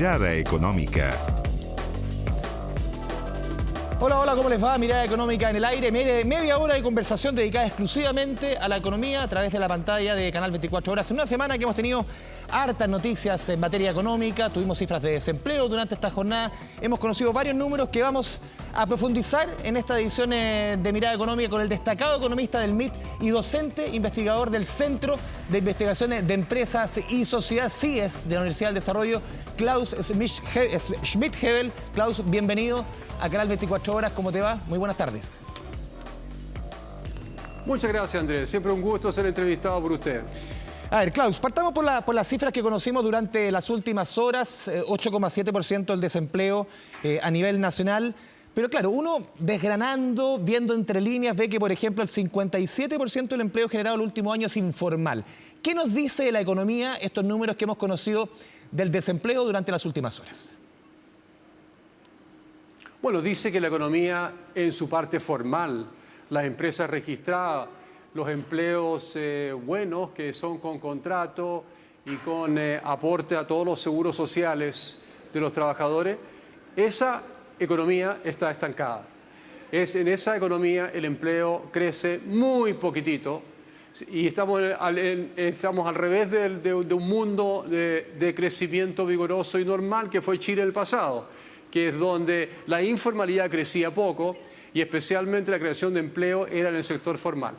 Mirada Económica. Hola, hola, ¿cómo les va? Mirada Económica en el aire. Media hora de conversación dedicada exclusivamente a la economía a través de la pantalla de Canal 24 Horas. En una semana que hemos tenido hartas noticias en materia económica, tuvimos cifras de desempleo durante esta jornada, hemos conocido varios números que vamos a profundizar en esta edición de Mirada Económica con el destacado economista del MIT y docente investigador del Centro de Investigaciones de Empresas y Sociedad, CIES, de la Universidad del Desarrollo, Klaus Schmidhebbel. Klaus, bienvenido a Canal 24 Horas. ¿Cómo te va? Muy buenas tardes. Muchas gracias, Andrés. Siempre un gusto ser entrevistado por usted. A ver, Klaus, partamos por las cifras que conocimos durante las últimas horas. 8,7% el desempleo a nivel nacional. Pero claro, uno desgranando, viendo entre líneas, ve que, por ejemplo, el 57% del empleo generado el último año es informal. ¿Qué nos dice de la economía estos números que hemos conocido del desempleo durante las últimas horas? Bueno, dice que la economía en su parte formal, las empresas registradas, los empleos buenos que son con contrato y con aporte a todos los seguros sociales de los trabajadores, esa economía está estancada. En esa economía el empleo crece muy poquitito y estamos al revés de un mundo de crecimiento vigoroso y normal que fue Chile en el pasado, que es donde la informalidad crecía poco y especialmente la creación de empleo era en el sector formal.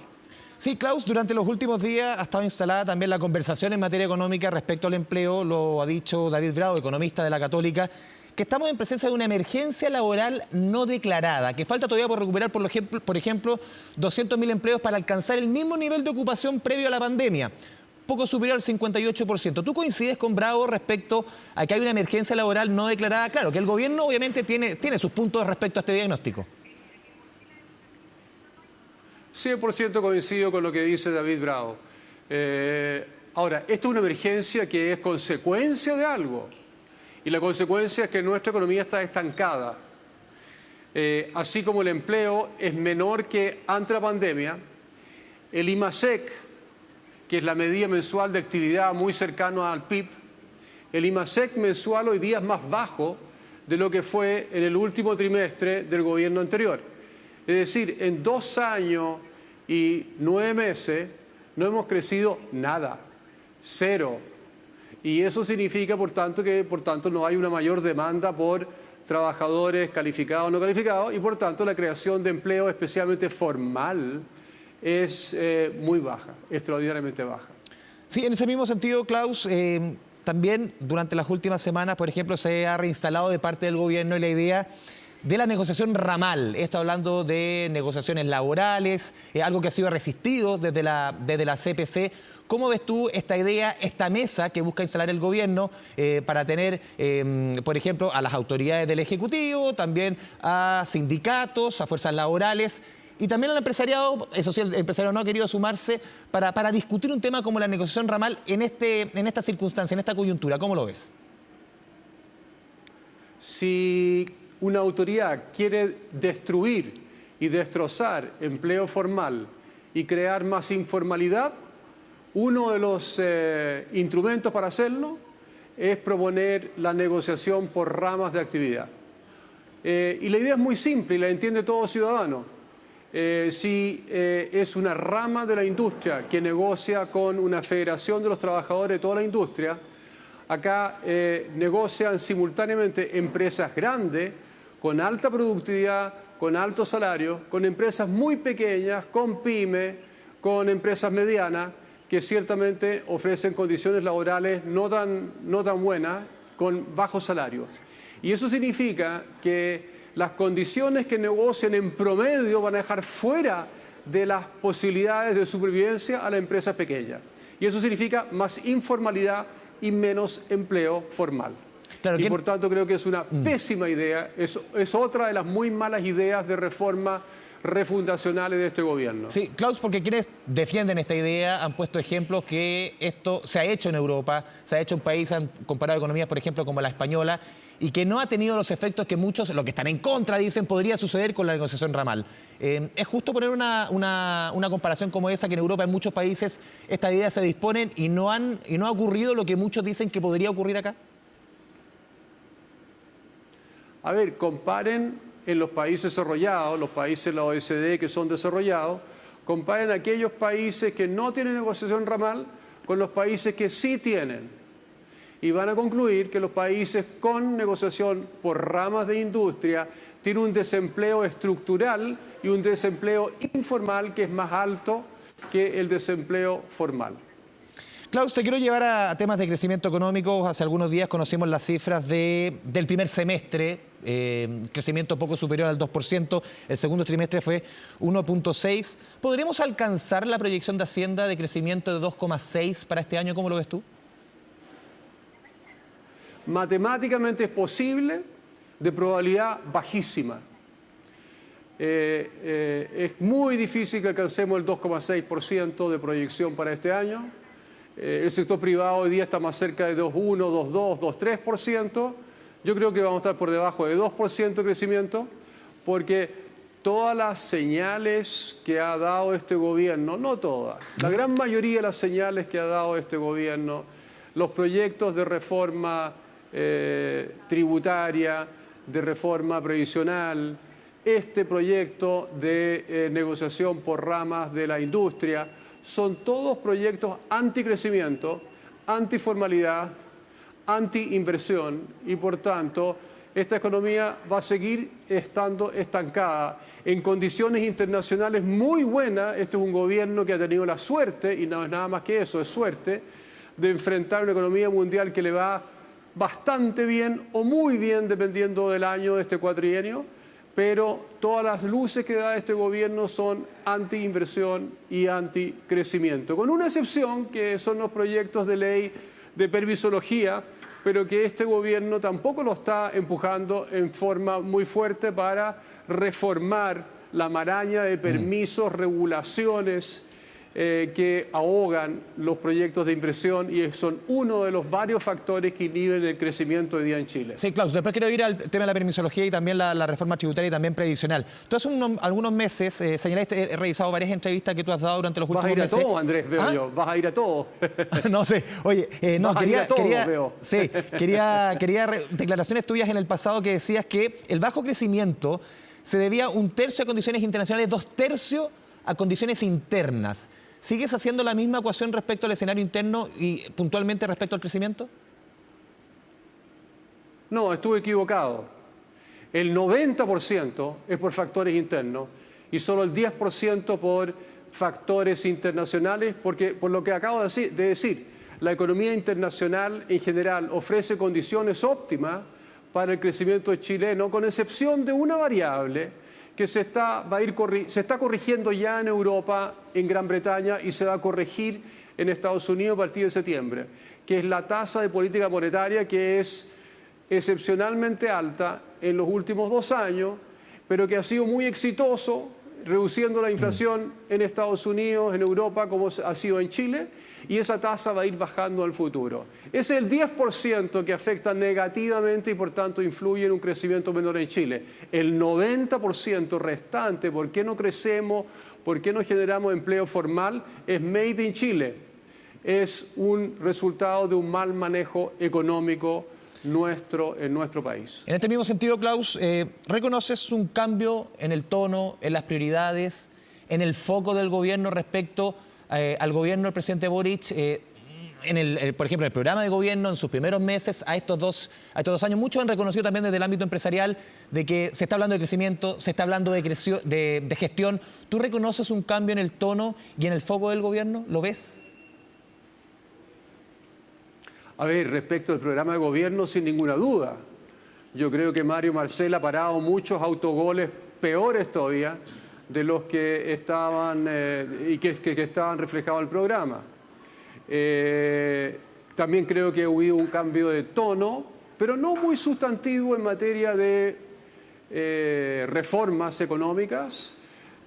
Sí, Klaus, durante los últimos días ha estado instalada también la conversación en materia económica respecto al empleo. Lo ha dicho David Bravo, economista de la Católica, que estamos en presencia de una emergencia laboral no declarada, que falta todavía por recuperar, por ejemplo, 200.000 empleos para alcanzar el mismo nivel de ocupación previo a la pandemia, poco superior al 58%. ¿Tú coincides con Bravo respecto a que hay una emergencia laboral no declarada? Claro, que el gobierno obviamente tiene sus puntos respecto a este diagnóstico. 100% coincido con lo que dice David Bravo. Ahora, esto es una emergencia que es consecuencia de algo. Y la consecuencia es que nuestra economía está estancada. Así como el empleo es menor que antes de la pandemia, el IMASEC, que es la medida mensual de actividad muy cercana al PIB, el IMASEC mensual hoy día es más bajo de lo que fue en el último trimestre del gobierno anterior. Es decir, en 2 años y 9 meses no hemos crecido nada, cero. Y eso significa, por tanto, que no hay una mayor demanda por trabajadores calificados o no calificados y, por tanto, la creación de empleo, especialmente formal, es muy baja, extraordinariamente baja. Sí, en ese mismo sentido, Klaus, también durante las últimas semanas, por ejemplo, se ha reinstalado de parte del gobierno la idea de la negociación ramal. Esto hablando de negociaciones laborales, algo que ha sido resistido desde la CPC. ¿Cómo ves tú esta idea, esta mesa que busca instalar el gobierno para tener, por ejemplo, a las autoridades del Ejecutivo, también a sindicatos, a fuerzas laborales y también al empresariado? Eso sí, el empresario no ha querido sumarse para discutir un tema como la negociación ramal en esta circunstancia, en esta coyuntura. ¿Cómo lo ves? Si una autoridad quiere destruir y destrozar empleo formal y crear más informalidad, uno de los instrumentos para hacerlo es proponer la negociación por ramas de actividad. Y la idea es muy simple y la entiende todo ciudadano. Si es una rama de la industria que negocia con una federación de los trabajadores de toda la industria, acá negocian simultáneamente empresas grandes, con alta productividad, con alto salario, con empresas muy pequeñas, con pymes, con empresas medianas, que ciertamente ofrecen condiciones laborales no tan buenas, con bajos salarios. Y eso significa que las condiciones que negocian en promedio van a dejar fuera de las posibilidades de supervivencia a las empresas pequeñas. Y eso significa más informalidad y menos empleo formal. Claro, y por tanto creo que es una pésima idea, es otra de las muy malas ideas de reforma refundacionales de este gobierno. Sí, Klaus, porque quienes defienden esta idea han puesto ejemplos que esto se ha hecho en Europa, se ha hecho en países, han comparado economías, por ejemplo, como la española, y que no ha tenido los efectos que muchos, los que están en contra, dicen podría suceder con la negociación ramal. ¿Es justo poner una comparación como esa, que en Europa, en muchos países, estas ideas se disponen y no ha ocurrido lo que muchos dicen que podría ocurrir acá? A ver, comparen en los países desarrollados, los países de la OECD que son desarrollados, comparen aquellos países que no tienen negociación ramal con los países que sí tienen. Y van a concluir que los países con negociación por ramas de industria tienen un desempleo estructural y un desempleo informal que es más alto que el desempleo formal. Klaus, te quiero llevar a temas de crecimiento económico. Hace algunos días conocimos las cifras del primer semestre, crecimiento poco superior al 2%, el segundo trimestre fue 1.6%. ¿Podremos alcanzar la proyección de Hacienda de crecimiento de 2,6% para este año? ¿Cómo lo ves tú? Matemáticamente es posible, de probabilidad bajísima. Es muy difícil que alcancemos el 2,6% de proyección para este año. El sector privado hoy día está más cerca de 2,1, 2,2, 2,3%. Yo creo que vamos a estar por debajo de 2% de crecimiento, porque todas las señales que ha dado este gobierno, no todas, la gran mayoría de las señales que ha dado este gobierno, los proyectos de reforma tributaria, de reforma previsional, este proyecto de negociación por ramas de la industria, son todos proyectos anticrecimiento, antiformalidad, antiinversión y por tanto esta economía va a seguir estando estancada en condiciones internacionales muy buenas. Este es un gobierno que ha tenido la suerte, y no es nada más que eso, es suerte, de enfrentar una economía mundial que le va bastante bien o muy bien dependiendo del año de este cuatrienio, pero todas las luces que da este gobierno son anti-inversión y anti-crecimiento, con una excepción que son los proyectos de ley de permisología, pero que este gobierno tampoco lo está empujando en forma muy fuerte para reformar la maraña de permisos, regulaciones que ahogan los proyectos de inversión y son uno de los varios factores que inhiben el crecimiento hoy día en Chile. Sí, Klaus, después quiero ir al tema de la permisología y también la reforma tributaria y también previsional. Tú hace algunos meses señalaste, he revisado varias entrevistas que tú has dado durante los últimos meses. Vas a ir a todo, Andrés, veo yo. Vas a ir a todo. No sé, oye, no, quería veo. Declaraciones tuyas en el pasado que decías que el bajo crecimiento se debía 1/3 a condiciones internacionales, 2/3 a condiciones internas. ¿Sigues haciendo la misma ecuación respecto al escenario interno y puntualmente respecto al crecimiento? No, estuve equivocado. El 90% es por factores internos y solo el 10% por factores internacionales, porque por lo que acabo de decir, la economía internacional en general ofrece condiciones óptimas para el crecimiento chileno, con excepción de una variable que se está corrigiendo ya en Europa, en Gran Bretaña, y se va a corregir en Estados Unidos a partir de septiembre, que es la tasa de política monetaria, que es excepcionalmente alta en los últimos 2 años, pero que ha sido muy exitoso reduciendo la inflación en Estados Unidos, en Europa, como ha sido en Chile, y esa tasa va a ir bajando en el futuro. Ese es el 10% que afecta negativamente y por tanto influye en un crecimiento menor en Chile. El 90% restante, ¿por qué no crecemos? ¿Por qué no generamos empleo formal? Es made in Chile. Es un resultado de un mal manejo económico en nuestro país. En este mismo sentido, Klaus, ¿reconoces un cambio en el tono, en las prioridades, en el foco del gobierno respecto al gobierno del presidente Boric, por ejemplo, en el programa de gobierno, en sus primeros meses, a estos dos años? Muchos han reconocido también desde el ámbito empresarial de que se está hablando de crecimiento, se está hablando de gestión. ¿Tú reconoces un cambio en el tono y en el foco del gobierno? ¿Lo ves? A ver, respecto al programa de gobierno, sin ninguna duda. Yo creo que Mario Marcel ha parado muchos autogoles peores todavía de los que estaban que estaban reflejados en el programa. También creo que hubo un cambio de tono, pero no muy sustantivo en materia de reformas económicas.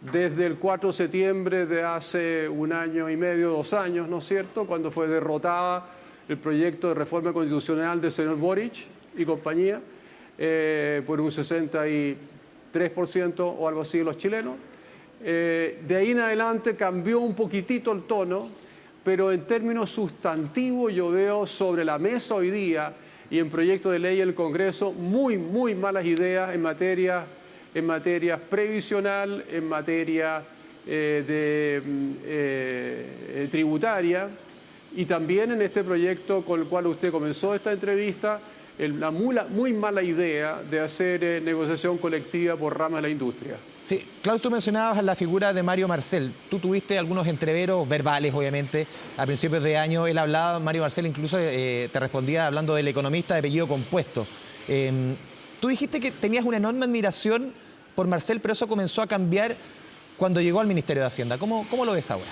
Desde el 4 de septiembre de hace 1 año y medio, 2 años, ¿no es cierto?, cuando fue derrotada el proyecto de reforma constitucional del señor Boric y compañía por un 63% o algo así de los chilenos. De ahí en adelante cambió un poquitito el tono, pero en términos sustantivos yo veo sobre la mesa hoy día y en proyectos de ley en el Congreso muy malas ideas en materia previsional, en materia tributaria, y también en este proyecto con el cual usted comenzó esta entrevista, la muy mala idea de hacer negociación colectiva por ramas de la industria. Sí, Klaus, tú mencionabas la figura de Mario Marcel. Tú tuviste algunos entreveros verbales, obviamente, a principios de año. Él hablaba, Mario Marcel incluso te respondía hablando del economista de apellido compuesto. Tú dijiste que tenías una enorme admiración por Marcel, pero eso comenzó a cambiar cuando llegó al Ministerio de Hacienda. ¿Cómo lo ves ahora?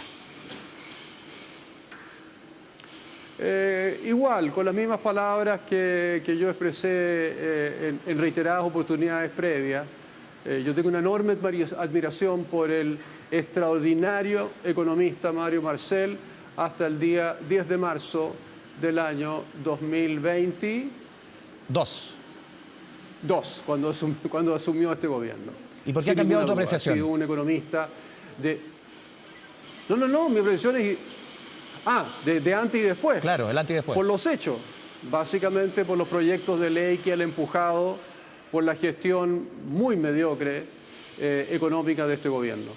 Igual, con las mismas palabras que yo expresé en reiteradas oportunidades previas. Yo tengo una enorme admiración por el extraordinario economista Mario Marcel hasta el día 10 de marzo del año 2022, cuando asumió este gobierno. ¿Y por qué ha cambiado tu apreciación? Ha sido un economista de... No, mi apreciación es... de antes y después. Claro, el antes y después. Por los hechos, básicamente por los proyectos de ley que él ha empujado, por la gestión muy mediocre económica de este gobierno.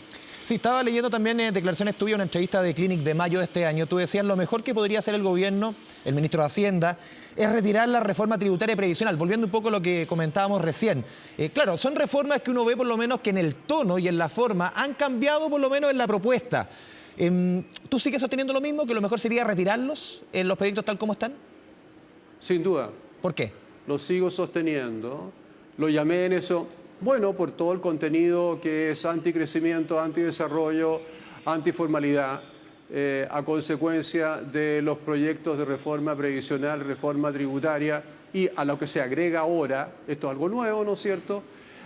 Sí, estaba leyendo también declaraciones tuyas, una entrevista de Clinic de mayo de este año. Tú decías, lo mejor que podría hacer el gobierno, el ministro de Hacienda, es retirar la reforma tributaria y previsional, volviendo un poco a lo que comentábamos recién. Claro, son reformas que uno ve por lo menos que en el tono y en la forma han cambiado por lo menos en la propuesta. ¿Tú sigues sosteniendo lo mismo, que lo mejor sería retirarlos en los proyectos tal como están? Sin duda. ¿Por qué? Lo sigo sosteniendo. Lo llamé en eso, bueno, por todo el contenido que es anticrecimiento, antidesarrollo, antiformalidad, a consecuencia de los proyectos de reforma previsional, reforma tributaria, y a lo que se agrega ahora, esto es algo nuevo, ¿no es cierto?,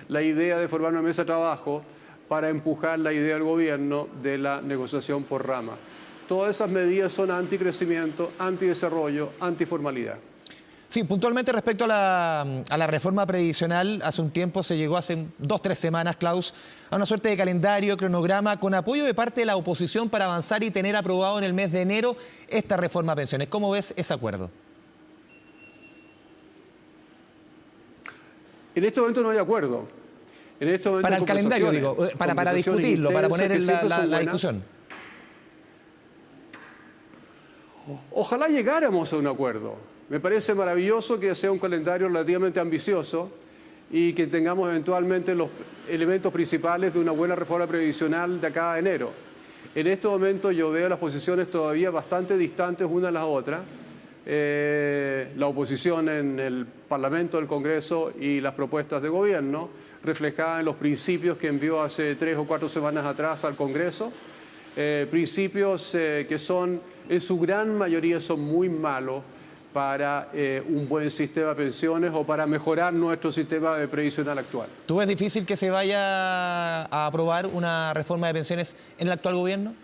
la idea de formar una mesa de trabajo para empujar la idea del gobierno de la negociación por rama. Todas esas medidas son anticrecimiento, antidesarrollo, antiformalidad. Sí, puntualmente respecto a la reforma previsional, hace un tiempo se llegó, hace 2 o 3 semanas, Klaus, a una suerte de calendario, cronograma, con apoyo de parte de la oposición para avanzar y tener aprobado en el mes de enero esta reforma de pensiones. ¿Cómo ves ese acuerdo? En este momento no hay acuerdo. En este momento para el calendario, digo, para discutirlo, para poner en la discusión. Ojalá llegáramos a un acuerdo. Me parece maravilloso que sea un calendario relativamente ambicioso y que tengamos eventualmente los elementos principales de una buena reforma previsional de acá a enero. En este momento yo veo las posiciones todavía bastante distantes una de las otras. La oposición en el Parlamento, el Congreso y las propuestas de gobierno reflejadas en los principios que envió hace 3 o 4 semanas atrás al Congreso. Principios que son, en su gran mayoría, son muy malos para un buen sistema de pensiones o para mejorar nuestro sistema previsional actual. ¿Tú ves difícil que se vaya a aprobar una reforma de pensiones en el actual gobierno?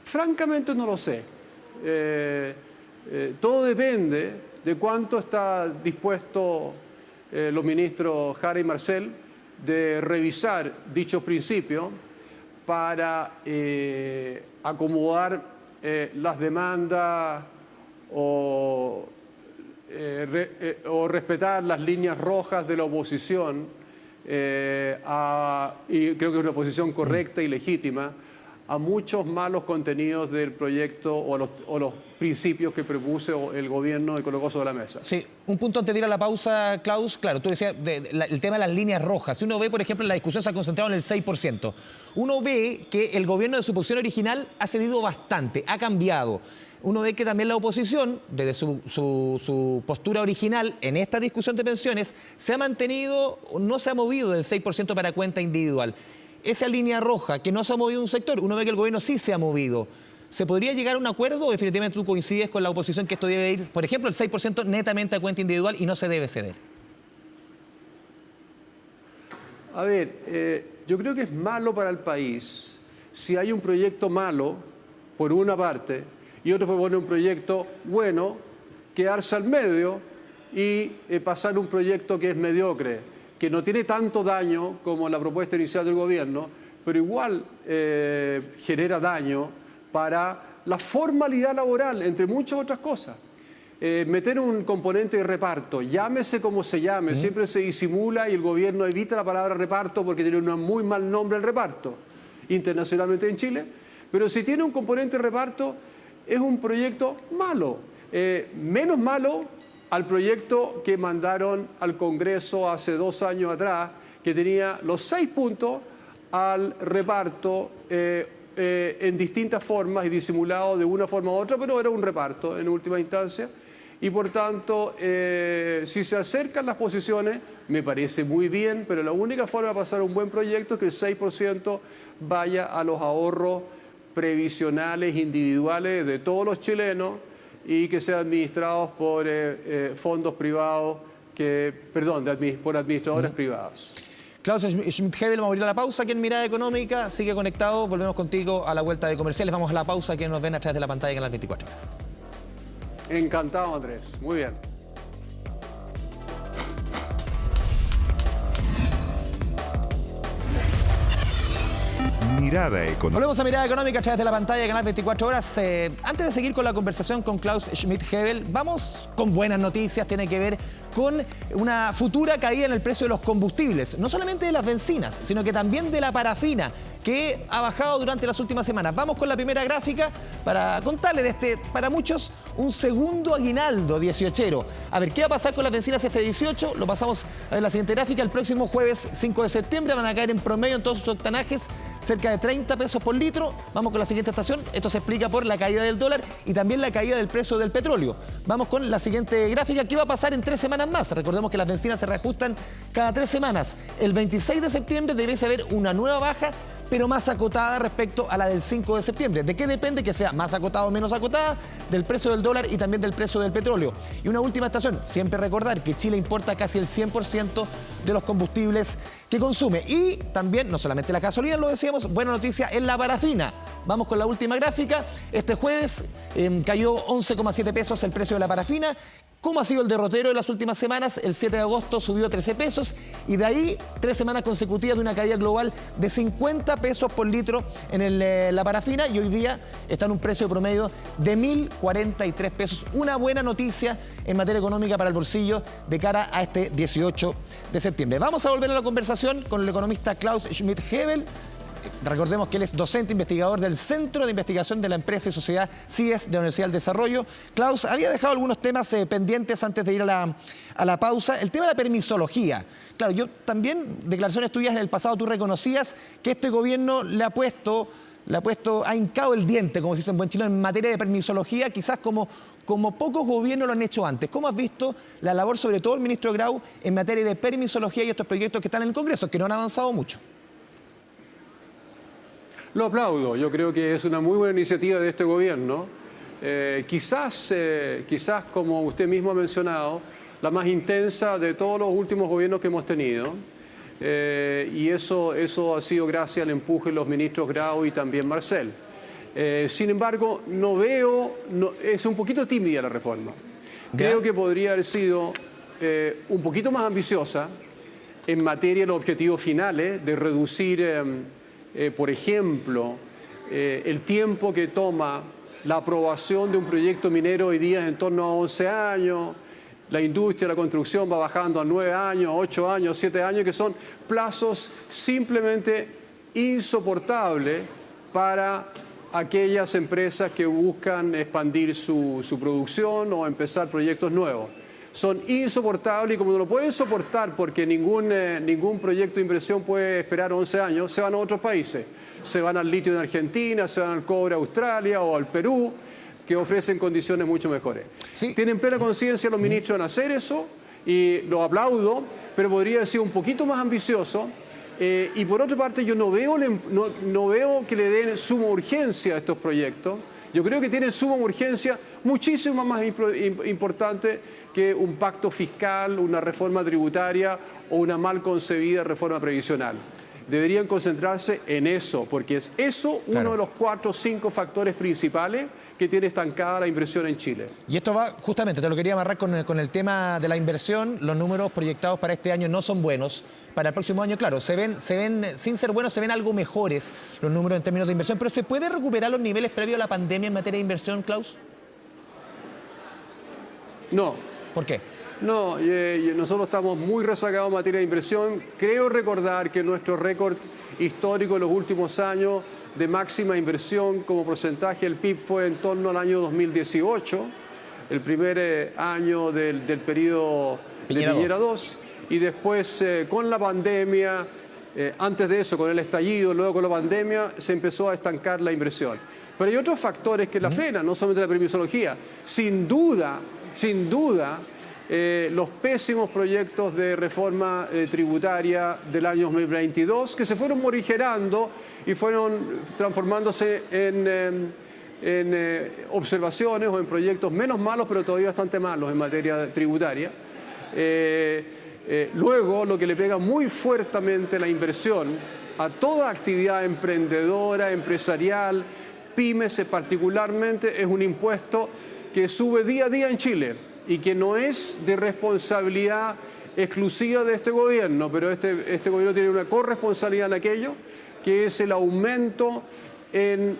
Francamente no lo sé. Todo depende de cuánto está dispuesto los ministros Jara y Marcel de revisar dichos principios para acomodar las demandas o respetar las líneas rojas de la oposición, y creo que es una posición correcta y legítima, a muchos malos contenidos del proyecto o los principios que propuso el gobierno y colocó sobre la mesa. Sí, un punto antes de ir a la pausa, Klaus. Claro, tú decías el tema de las líneas rojas. Si uno ve, por ejemplo, la discusión se ha concentrado en el 6%. Uno ve que el gobierno de su posición original ha cedido bastante, ha cambiado. Uno ve que también la oposición, desde su postura original en esta discusión de pensiones, se ha mantenido, no se ha movido del 6% para cuenta individual. Esa línea roja que no se ha movido un sector, uno ve que el gobierno sí se ha movido. ¿Se podría llegar a un acuerdo o definitivamente tú coincides con la oposición que esto debe ir, por ejemplo, el 6% netamente a cuenta individual y no se debe ceder? A ver, yo creo que es malo para el país si hay un proyecto malo, por una parte, y otro propone un proyecto bueno, quedarse al medio y pasar un proyecto que es mediocre, que no tiene tanto daño como la propuesta inicial del gobierno, pero igual genera daño para la formalidad laboral, entre muchas otras cosas. Meter un componente de reparto, llámese como se llame, siempre se disimula y el gobierno evita la palabra reparto porque tiene un muy mal nombre el reparto internacionalmente en Chile, pero si tiene un componente de reparto es un proyecto malo, menos malo al proyecto que mandaron al Congreso hace 2 años atrás, que tenía los 6 puntos al reparto en distintas formas y disimulado de una forma u otra, pero era un reparto en última instancia. Y por tanto, si se acercan las posiciones, me parece muy bien, pero la única forma de pasar un buen proyecto es que el 6% vaya a los ahorros previsionales individuales de todos los chilenos y que sean administrados por fondos privados, por administradores privados. Klaus Schmidt-Hebel, vamos a ir a la pausa aquí en Mirada Económica. Sigue conectado, volvemos contigo a la vuelta de comerciales. Vamos a la pausa que nos ven a través de la pantalla en las 24 horas. Encantado, Andrés. Muy bien. Mirada Económica. Volvemos a Mirada Económica a través de la pantalla de Canal 24 Horas. Antes de seguir con la conversación con Klaus Schmidt-Hebel, vamos con buenas noticias. Tiene que ver con una futura caída en el precio de los combustibles. No solamente de las bencinas, sino que también de la parafina, que ha bajado durante las últimas semanas. Vamos con la primera gráfica para contarle de para muchos, un segundo aguinaldo 18ero. A ver, ¿qué va a pasar con las bencinas este 18? Lo pasamos a ver la siguiente gráfica. El próximo jueves 5 de septiembre van a caer en promedio en todos sus octanajes cerca de 30 pesos por litro. Vamos con la siguiente estación. Esto se explica por la caída del dólar y también la caída del precio del petróleo. Vamos con la siguiente gráfica. ¿Qué va a pasar en 3 semanas más? Recordemos que las bencinas se reajustan cada 3 semanas. El 26 de septiembre debería haber una nueva baja, pero más acotada respecto a la del 5 de septiembre. ¿De qué depende que sea más acotada o menos acotada? Del precio del dólar y también del precio del petróleo. Y una última estación, siempre recordar que Chile importa casi el 100% de los combustibles que consume. Y también, no solamente la gasolina, lo decíamos, buena noticia en la parafina. Vamos con la última gráfica. Este jueves cayó 11,7 pesos el precio de la parafina. ¿Cómo ha sido el derrotero de las últimas semanas? El 7 de agosto subió 13 pesos y de ahí 3 semanas consecutivas de una caída global de 50 pesos por litro en la parafina y hoy día está en un precio promedio de 1.043 pesos. Una buena noticia en materia económica para el bolsillo de cara a este 18 de septiembre. Vamos a volver a la conversación con el economista Klaus Schmidt-Hebel. Recordemos que él es docente investigador del Centro de Investigación de la Empresa y Sociedad CIES de la Universidad del Desarrollo. Klaus, había dejado algunos temas pendientes antes de ir a la pausa. El tema de la permisología. Claro, yo también, declaraciones tuyas en el pasado, tú reconocías que este gobierno ha hincado el diente, como se dice en buen chileno, en materia de permisología, quizás como pocos gobiernos lo han hecho antes. ¿Cómo has visto la labor, sobre todo el ministro Grau, en materia de permisología y estos proyectos que están en el Congreso, que no han avanzado mucho? Lo aplaudo, yo creo que es una muy buena iniciativa de este gobierno. Quizás, como usted mismo ha mencionado, la más intensa de todos los últimos gobiernos que hemos tenido. Y eso ha sido gracias al empuje de los ministros Grau y también Marcel. Sin embargo, es un poquito tímida la reforma. Creo que podría haber sido un poquito más ambiciosa en materia de los objetivos finales, de reducir... por ejemplo, el tiempo que toma la aprobación de un proyecto minero hoy día es en torno a 11 años, la industria, la construcción va bajando a 9 años, 8 años, 7 años, que son plazos simplemente insoportables para aquellas empresas que buscan expandir su producción o empezar proyectos nuevos. Son insoportables y como no lo pueden soportar porque ningún proyecto de inversión puede esperar 11 años, se van a otros países. Se van al litio en Argentina, se van al cobre a Australia o al Perú, que ofrecen condiciones mucho mejores. Sí. Tienen plena conciencia los ministros en hacer eso y lo aplaudo, pero podría ser un poquito más ambicioso. Y por otra parte, yo no veo que le den suma urgencia a estos proyectos. Yo creo que tienen suma urgencia muchísimo más importante que un pacto fiscal, una reforma tributaria o una mal concebida reforma previsional. deberían concentrarse en eso, porque es eso uno de los 4 o 5 factores principales que tiene estancada la inversión en Chile. Y esto va, justamente, te lo quería amarrar con el tema de la inversión. Los números proyectados para este año no son buenos. Para el próximo año, claro, se ven, sin ser buenos, se ven algo mejores los números en términos de inversión. Pero ¿se puede recuperar los niveles previos a la pandemia en materia de inversión, Klaus? No. ¿Por qué? No, nosotros estamos muy rezagados en materia de inversión. Creo recordar que nuestro récord histórico en los últimos años de máxima inversión como porcentaje del PIB fue en torno al año 2018, el primer año del periodo de Piñera 2, y después con la pandemia, antes de eso con el estallido, luego con la pandemia, se empezó a estancar la inversión. Pero hay otros factores que la frenan, no solamente la permisología. Sin duda, los pésimos proyectos de reforma tributaria del año 2022 que se fueron morigerando y fueron transformándose en observaciones o en proyectos menos malos, pero todavía bastante malos en materia tributaria. Luego, lo que le pega muy fuertemente la inversión a toda actividad emprendedora, empresarial, pymes particularmente, es un impuesto que sube día a día en Chile y que no es de responsabilidad exclusiva de este gobierno, pero este gobierno tiene una corresponsabilidad en aquello, que es el aumento en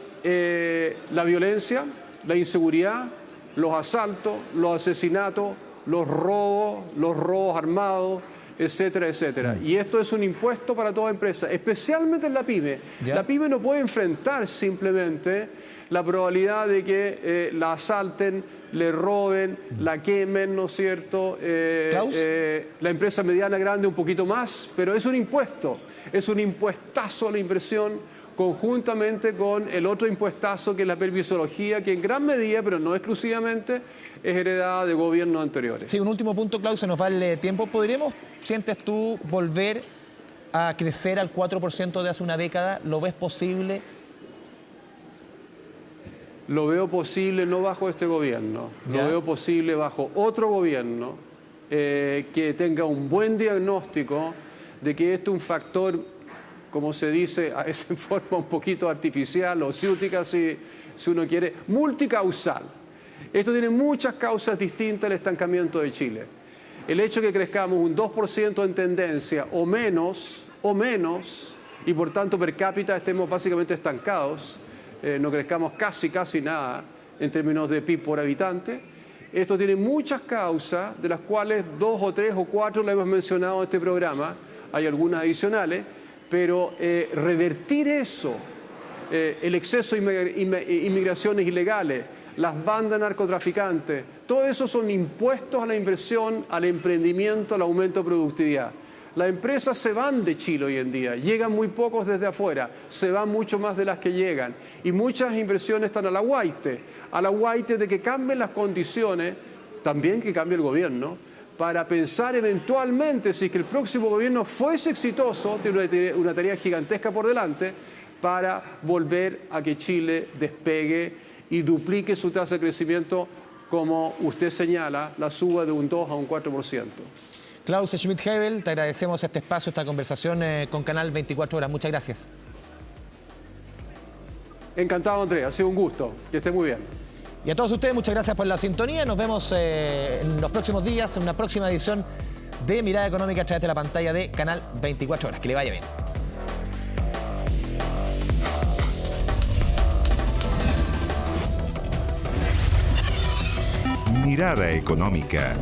la violencia, la inseguridad, los asaltos, los asesinatos, los robos armados, etcétera, etcétera. Y esto es un impuesto para toda empresa, especialmente en la pyme. ¿Ya? La pyme no puede enfrentar simplemente la probabilidad de que la asalten, le roben, la quemen, ¿no es cierto? La empresa mediana, grande un poquito más, pero es un impuesto, es un impuestazo a la inversión conjuntamente con el otro impuestazo que es la permisología, que en gran medida, pero no exclusivamente, es heredada de gobiernos anteriores. Sí, un último punto, Klaus, se nos va el tiempo. ¿Podremos, sientes tú, volver a crecer al 4% de hace una década? ¿Lo ves posible? Lo veo posible no bajo este gobierno, ¿Ya? lo veo posible bajo otro gobierno que tenga un buen diagnóstico de que esto es un factor, como se dice, a veces en forma un poquito artificial o ciútica, si uno quiere, multicausal. Esto tiene muchas causas distintas al estancamiento de Chile. El hecho de que crezcamos un 2% en tendencia o menos, y por tanto per cápita estemos básicamente estancados, no crezcamos casi nada en términos de PIB por habitante. Esto tiene muchas causas, de las cuales 2 o 3 o 4 las hemos mencionado en este programa, hay algunas adicionales, pero revertir eso, el exceso de inmigraciones ilegales, las bandas narcotraficantes, todo eso son impuestos a la inversión, al emprendimiento, al aumento de productividad. Las empresas se van de Chile hoy en día, llegan muy pocos desde afuera, se van mucho más de las que llegan. Y muchas inversiones están a la guaite de que cambien las condiciones, también que cambie el gobierno, para pensar eventualmente, si es que el próximo gobierno fuese exitoso, tiene una tarea gigantesca por delante, para volver a que Chile despegue y duplique su tasa de crecimiento, como usted señala, la suba de un 2 a un 4%. Klaus Schmidt-Hebel, te agradecemos este espacio, esta conversación con Canal 24 Horas. Muchas gracias. Encantado, Andrés. Ha sido un gusto. Que esté muy bien. Y a todos ustedes, muchas gracias por la sintonía. Nos vemos en los próximos días, en una próxima edición de Mirada Económica a través de la pantalla de Canal 24 Horas. Que le vaya bien. Mirada Económica.